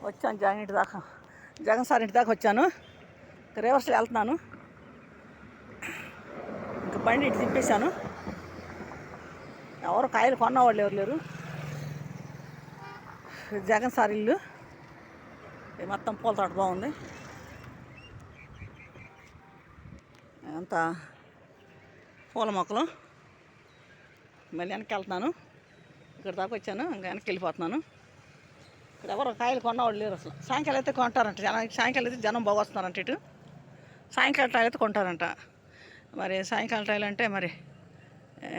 వచ్చాను జగన్ సార్ ఇంటి దాకా వచ్చాను. రివర్స్లో వెళ్తున్నాను. ఇంకా బండి ఇటు తిప్పేశాను. ఎవరు కాయలు కొన్నవాళ్ళు ఎవరు లేరు. జగన్ సార్ ఇల్లు మొత్తం పూల తోట బాగుంది. అంతా పూల మొక్కలు. మళ్ళీ వెనక్కి వెళ్తున్నాను. ఇక్కడ దాకా వచ్చాను, ఇంకా వెనక్కి వెళ్ళిపోతున్నాను. ఇక్కడ ఎవరు కాయలు కొన్నవాళ్ళు లేరు అసలు. సాయంకాలం అయితే కొంటారంట. సాయంకాలం అయితే జనం బాగా వస్తున్నారంట. ఇటు సాయంకాలం టైం అయితే కొంటారంట. మరి సాయంకాలం టైంలో అంటే మరి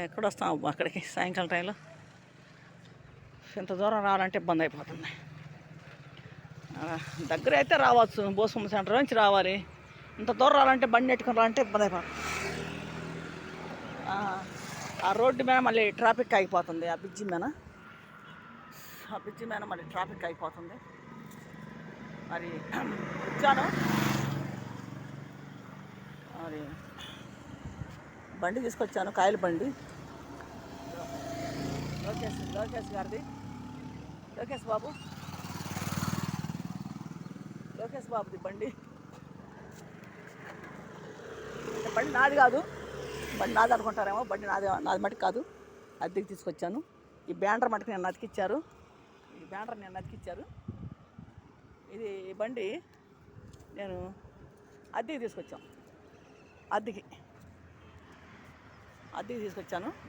ఎక్కడ వస్తాం అక్కడికి? సాయంకాలం టైంలో ఇంత దూరం రావాలంటే ఇబ్బంది అయిపోతుంది. దగ్గర అయితే రావచ్చు, బోసమ్మ సెంటర్ నుంచి రావాలి. ఇంత దూరం రావాలంటే బండి నెట్టుకుని రావాలంటే ఇబ్బంది అయిపోతుంది. ఆ రోడ్డు మీద మళ్ళీ ట్రాఫిక్ అయిపోతుంది. ఆ బ్రిడ్జి మీద మళ్ళీ ట్రాఫిక్ అయిపోతుంది. మరి వచ్చాను. మరి బండి తీసుకొచ్చాను, కాయల బండి. లోకేష్ గారిది. లోకేష్ బాబుది బండి. బండి నాది కాదు. బండి నాది అనుకుంటారేమో. బండి నాది మటుకు కాదు, అద్దెకి తీసుకొచ్చాను. ఈ బ్యానర్ మటుకు నేను అతికిచ్చారు. ఇది బండి నేను అద్దెకి తీసుకొచ్చాను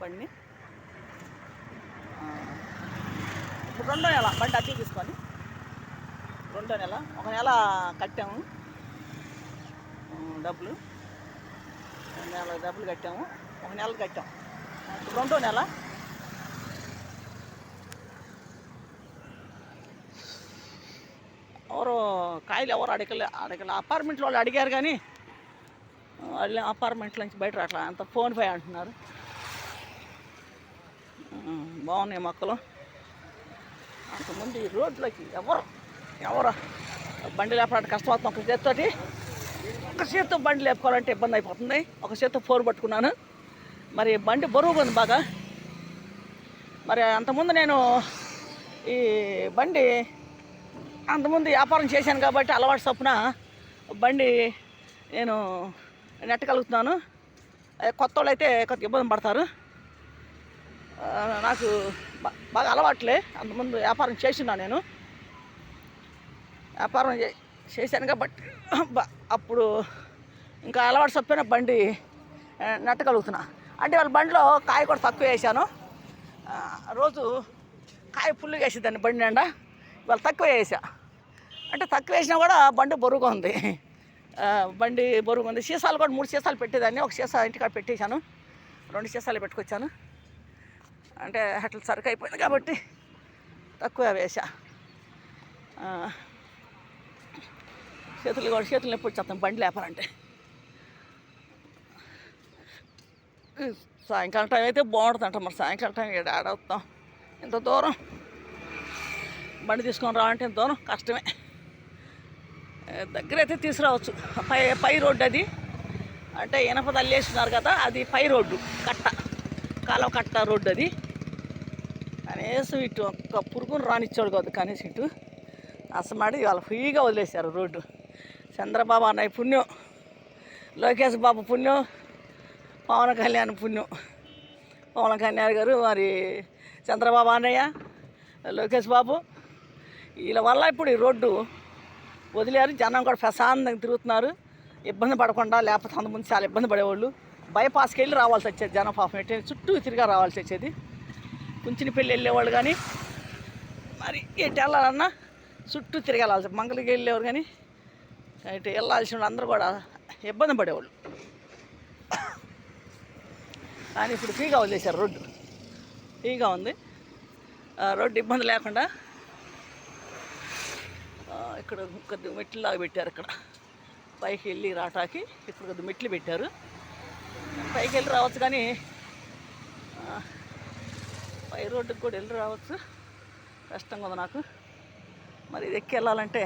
బండిని. ఇప్పుడు 2వ నెల బండి అద్దెకి తీసుకొని 2వ నెల. 1 నెల కట్టాము డబ్బులు. 1 నెల డబ్బులు కట్టాము. 1 నెల కట్టాం. 2వ నెల. కాయలు ఎవరు అడగలే. అపార్ట్మెంట్లో వాళ్ళు అడిగారు కానీ వాళ్ళు అపార్ట్మెంట్లో నుంచి బయట రావట్లా. అంత ఫోన్ పే అంటున్నారు. బాగున్నాయి మొక్కలు. అంతకుముందు ఈ రోడ్లకి ఎవరు బండి లేపాలంటే కష్టమవుతుంది. ఒక చేతితో బండి లేపుకోవాలంటే ఇబ్బంది అయిపోతుంది. ఒక చేతితో ఫోన్ పట్టుకున్నాను. మరి బండి బరువుగా ఉంది బాగా. మరి అంతకుముందు నేను ఈ బండి అంతకుముందు వ్యాపారం చేశాను కాబట్టి అలవాటు చొప్పున బండి నేను నెట్టగలుగుతున్నాను. కొత్త వాళ్ళు అయితే కొంత ఇబ్బంది పడతారు. నాకు బాగా అలవాట్లే. అంతకుముందు వ్యాపారం చేస్తున్నాను. నేను వ్యాపారం చేశాను కాబట్టి అప్పుడు ఇంకా అలవాటు చొప్పున బండి నెట్టగలుగుతున్నా. అంటే వాళ్ళ బండిలో కాయ కూడా తక్కువ వేసాను. రోజు కాయ ఫుల్గా వేసేదాన్ని బండి నిండా. ఇవాళ తక్కువ వేసా. అంటే తక్కువ వేసినా కూడా బండి బరువుగా ఉంది. సీసాలు కూడా 3 సీసాలు పెట్టేదాన్ని. ఒక సీసా ఇంటికాడ పెట్టేశాను. 2 సీసాలు పెట్టుకొచ్చాను. అంటే అట్లా సరుకు అయిపోయింది కాబట్టి తక్కువ వేసా. చేతులు నొప్పి వచ్చేస్తాం బండి లేపాలంటే. సాయంకాలం టైం అయితే బాగుంటుందంట. మరి సాయంకాలం టైం ఆడవుతాం. ఇంత దూరం బండి తీసుకొని రావాలంటే ఇంత దూరం కష్టమే. దగ్గర అయితే తీసుకురావచ్చు. పై రోడ్డు అది. అంటే ఇనప తల్లేస్తున్నారు కదా, అది పై రోడ్డు. కాలువ కట్ట రోడ్డు అది. కనీసం ఇటు ఒక్క పురుగును రానిచ్చాడు కాదు. కనీసం ఇటు అసమాడి వాళ్ళు ఫ్రీగా వదిలేశారు రోడ్డు. చంద్రబాబు అన్నయ్య పుణ్యం, లోకేష్ బాబు పుణ్యం, పవన్ కళ్యాణ్ పుణ్యం. పవన్ కళ్యాణ్ గారు, మరి చంద్రబాబు అన్నయ్య, లోకేష్ బాబు వీళ్ళ వల్ల ఇప్పుడు ఈ రోడ్డు వదిలేరు. జనం కూడా ప్రశాంతంగా తిరుగుతున్నారు, ఇబ్బంది పడకుండా. లేకపోతే అంతకుముందు చాలా ఇబ్బంది పడేవాళ్ళు. బైపాస్కి వెళ్ళి రావాల్సి వచ్చేది జనం. పాపం ఎట్టే చుట్టూ తిరిగా రావాల్సి వచ్చేది. కుంచిన పెళ్ళి వెళ్ళేవాళ్ళు కానీ మరి ఎటు వెళ్ళాలన్నా చుట్టూ తిరగాల్సి. మంగళగిరి వెళ్ళేవారు కానీ ఇటు వెళ్ళాల్సిన అందరూ కూడా ఇబ్బంది పడేవాళ్ళు. కానీ ఇప్పుడు ఫ్రీగా వదిలేశారు. రోడ్డు ఫ్రీగా ఉంది. రోడ్డు ఇబ్బంది లేకుండా ఇక్కడ కొద్ది మెట్లులాగా పెట్టారు. ఇక్కడ పైకి వెళ్ళి రావటానికి ఇక్కడ కొద్ది మెట్లు పెట్టారు. పైకి వెళ్ళి రావచ్చు కానీ పై రోడ్డుకి కూడా వెళ్ళి రావచ్చు. కష్టంగా ఉంది నాకు. మరి ఇది ఎక్కి వెళ్ళాలంటే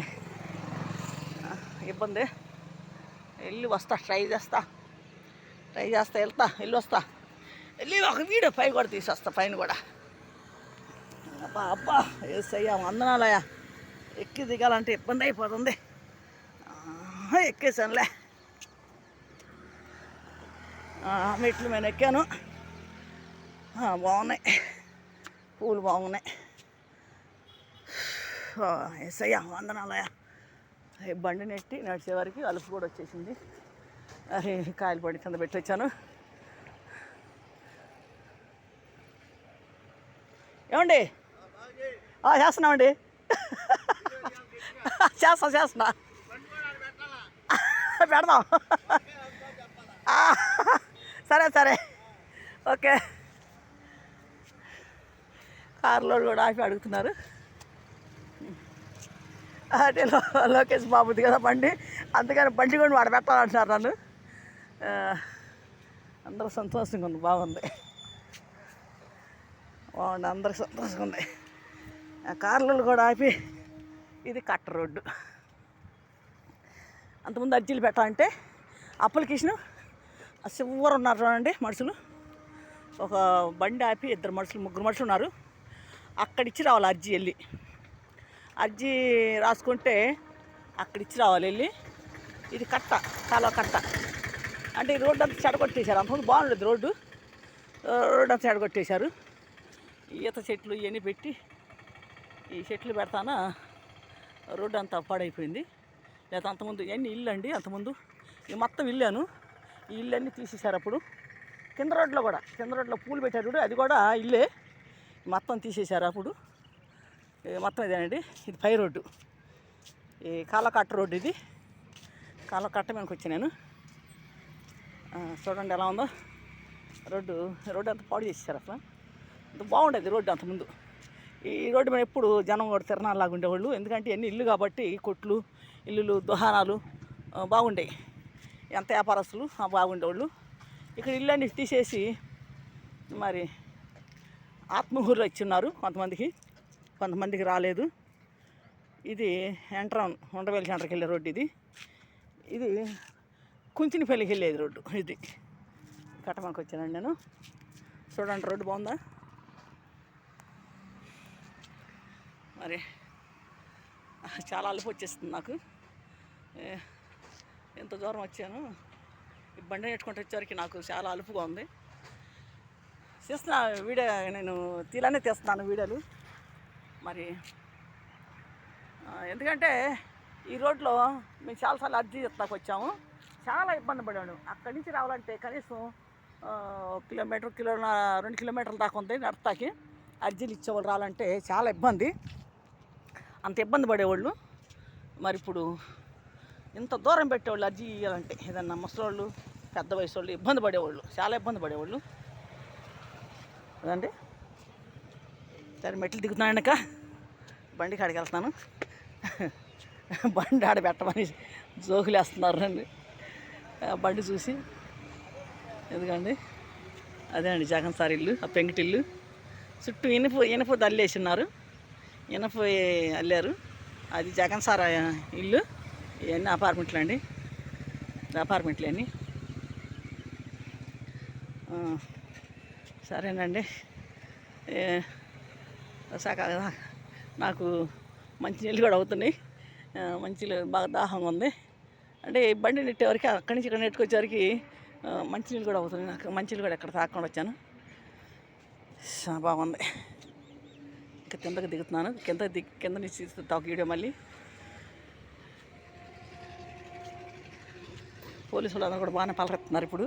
ఇబ్బంది. వెళ్ళి వస్తా, ట్రై చేస్తా, వెళ్ళి వస్తా. వెళ్ళి ఒక వీడియో పై కూడా తీసేస్తా. పైన కూడా అబ్బా ఏసయ్యా వందనాలయ్యా. ఎక్కి దిగాలంటే ఇబ్బంది అయిపోతుంది. ఎక్కేసానులే. మెట్లు నేను ఎక్కాను. బాగున్నాయి, పూలు బాగున్నాయి. ఎస్ఐయా వందనాలయ్యా. బండి నెట్టి నడిచే వరకు అలుపు కూడా వచ్చేసింది. అరే కాయలు పడి కింద పెట్టి వచ్చాను. ఏమండి చేస్తున్నామండి. చేస్తున్నా పెడదాం. సరే ఓకే. కారులో కూడా ఆపి అడుగుతున్నారు. అంటే లోకేష్ బాబుది కదా బండి, అందుకని బండి కూడా వాడు పెట్టాలంటున్నారు నన్ను. అందరూ సంతోషంగా ఉంది, బాగుంది. అందరికి సంతోషంగా ఉంది. కార్లలో కూడా ఆపి ఇది కట్ట రోడ్డు. అంతకుముందు అర్జీలు పెట్టాలంటే అప్లికేషను చివరు ఉన్నారు చూడండి మనుషులు. ఒక బండి ఆపి ముగ్గురు మనుషులు ఉన్నారు. అక్కడిచ్చి రావాలి అర్జీ. వెళ్ళి అర్జీ రాసుకుంటే అక్కడిచ్చి రావాలి వెళ్ళి. ఇది కాలువ కట్ట. అంటే ఈ రోడ్డు అంతా చెడగొట్టేశారు. అంతకుముందు బాగుండేది రోడ్డు అంతా చెడగొట్టేశారు. ఈత చెట్లు ఇవన్నీ పెట్టి ఈ చెట్లు పెడతానా రోడ్డు అంతా పాడైపోయింది. లేదా అంతకుముందు ఇవన్నీ ఇల్లు అండి. అంతకుముందు ఈ మొత్తం ఇల్లాను. ఈ ఇల్లు అన్నీ తీసేశారు. అప్పుడు కింద రోడ్లో పూలు పెట్టారు చూడు, అది కూడా ఇల్లే. మొత్తం తీసేశారు అప్పుడు. మొత్తం ఇదేనండి. ఇది పై రోడ్డు, ఈ కాలకట్ట రోడ్డు. ఇది కాలకట్ట మీదకి వచ్చి నేను చూడండి ఎలా ఉందో రోడ్డు అంతా పాడు చేసేసారు. అసలు అంత బాగుండేది రోడ్డు అంతకుముందు. ఈ రోడ్డు మీద ఎప్పుడు జనం కూడా తిరణాలాగా ఉండేవాళ్ళు. ఎందుకంటే అన్ని ఇల్లు కాబట్టి కొట్లు, ఇల్లులు, దుకాణాలు బాగుండేవి. ఎంత వ్యాపారస్తులు బాగుండేవాళ్ళు. ఇక్కడ ఇల్లు అన్ని తీసేసి మరి ఆత్మహూరులో ఇచ్చున్నారు. కొంతమందికి రాలేదు. ఇది ఎంట్రన్ ఉండవేలి సెంటర్కి వెళ్ళే రోడ్డు. ఇది కుంచినపల్లికి వెళ్ళేది రోడ్డు. ఇది కట్టమనికి వచ్చానండి నేను. చూడండి రోడ్డు బాగుందా. మరి చాలా అలుపు వచ్చేస్తుంది నాకు. ఎంత దూరం వచ్చాను. ఈ బండి నెట్టుకుంటూ వచ్చేసరికి నాకు చాలా అలుపుగా ఉంది. చేస్తున్నా వీడియో, నేను తీలానే తీస్తున్నాను వీడియోలు. మరి ఎందుకంటే ఈ రోడ్లో మేము చాలాసార్లు అర్జీ ఇస్తాకు వచ్చాము. చాలా ఇబ్బంది పడాను. అక్కడి నుంచి రావాలంటే కనీసం కిలోమీటర్ 2 కిలోమీటర్ల దాకా ఉంది నడతాకి. అర్జీలు ఇచ్చేవాళ్ళు రావాలంటే చాలా ఇబ్బంది. అంత ఇబ్బంది పడేవాళ్ళు. మరి ఇప్పుడు ఇంత దూరం పెట్టేవాళ్ళు అర్జీ ఇవ్వాలంటే. ఏదన్నా ముసలోళ్ళు, పెద్ద వయసు వాళ్ళు ఇబ్బంది పడేవాళ్ళు, చాలా ఇబ్బంది పడేవాళ్ళు అదండి. సరే మెట్లు దిగుతున్నాక బండి కాడికి వెళ్తున్నాను. బండి ఆడ పెట్టమని జోకులు వేస్తున్నారు అండి బండి చూసి. ఎందుకండి అదే అండి జగన్ సార్ ఇల్లు, ఆ పెంకిటిల్లు. చుట్టూ ఇనప అల్లేసి ఉన్నారు. ఇనప అల్లారు. అది జగన్ సార్ ఇల్లు. ఇవన్నీ అపార్ట్మెంట్లు అండి, అపార్ట్మెంట్లు అన్నీ. సరేనండి. నాకు మంచినీళ్ళు కూడా అవుతున్నాయి. మంచినీళ్ళు బాగా దాహంగా ఉంది. అంటే బండి నెట్టేవరకు అక్కడి నుంచి ఇక్కడ నెట్టుకొచ్చేవరకు మంచినీళ్ళు కూడా అవుతున్నాయి. నాకు మంచినీళ్ళు కూడా ఎక్కడ తాకుండా వచ్చాను. బాగుంది. ఇంకా కిందకి దిగుతున్నాను. కింద నుంచి తీస్తా ఒక వీడియో. మళ్ళీ పోలీసు వాళ్ళు అందరూ కూడా బాగానే పలకెత్తున్నారు ఇప్పుడు.